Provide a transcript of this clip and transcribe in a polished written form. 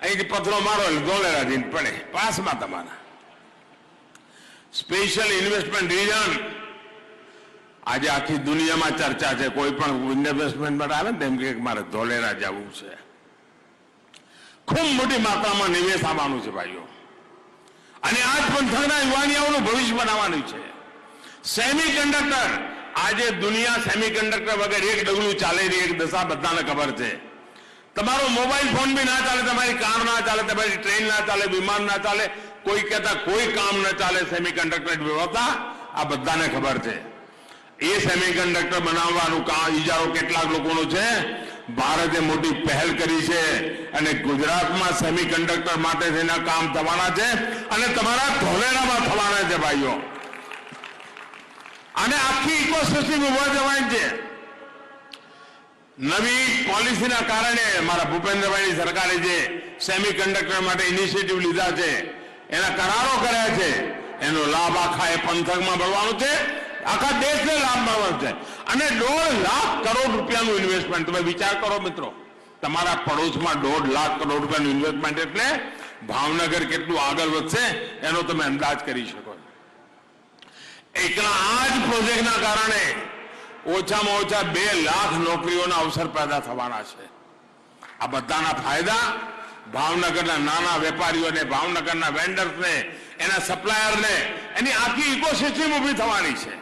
અહીંથી પથરો મારો એટલે ધોલેરા જઈને પડે પાસમાં તમારા. સ્પેશિયલ ઇન્વેસ્ટમેન્ટ રિજન આજે આખી દુનિયામાં ચર્ચા છે. કોઈ પણ ઇન્વેસ્ટમેન્ટ માટે આવે ને તેમ કે મારે ધોલેરા જવું છે. ખૂબ મોટી માત્રામાં નિવેશ આવવાનું છે ભાઈઓ, અને આજ પંથકના યુવાનીઓનું ભવિષ્ય બનાવવાનું છે. સેમી કન્ડક્ટર, આજે દુનિયા સેમી કન્ડક્ટર વગર એક ડગલું ચાલે નહીં, એક દશા બધાને ખબર છે. તમારો મોબાઈલ ફોન બી ના ચાલે, તમારી કાર ના ચાલે, તમારી ટ્રેન ના ચાલે, વિમાન ના ચાલે, કોઈ કહેતા કોઈ કામ ન ચાલે સેમી કન્ડક્ટર વ્યવસ્થા આ બધાને ખબર છે. એ સેમી કન્ડક્ટર બનાવવાનું કામ ઇજારો કેટલાક લોકોનો છે. ભારતે મોટી પહેલ કરી છે અને ગુજરાતમાં સેમી કન્ડક્ટર માટે તેના કામ થવાના છે અને તમારા ધોલેરામાં થવાના છે ભાઈઓ. અને આખી ઇકોસિસ્ટમ ઉભા જવાની છે. નવી પોલિસીના કારણે મારા ભૂપેન્દ્રભાઈની સરકારે જે સેમી કન્ડક્ટર માટે ઇનિશિયેટિવ લીધા છે, એના કરારો કર્યા છે, એનો લાભ આખા એ પંથકમાં મળવાનો છે, આખા દેશને લાભ મળવાનો છે. અને 1.5 લાખ કરોડ રૂપિયાનું ઇન્વેસ્ટમેન્ટ. તમે વિચાર કરો મિત્રો, તમારા પડોશમાં 1.5 લાખ કરોડ રૂપિયાનું ઇન્વેસ્ટમેન્ટ એટલે ભાવનગર કેટલું આગળ વધશે એનો તમે અંદાજ કરી શકો. એકલા આ જ પ્રોજેક્ટના કારણે ઓછામાં ઓછા 2 લાખ નોકરીઓના અવસર પેદા થવાના છે. આ બધાના ફાયદા ભાવનગરના નાના વેપારીઓને, ભાવનગરના વેન્ડર્સને, એના સપ્લાયરને, એની આખી ઇકોસિસ્ટમ ઊભી થવાની છે.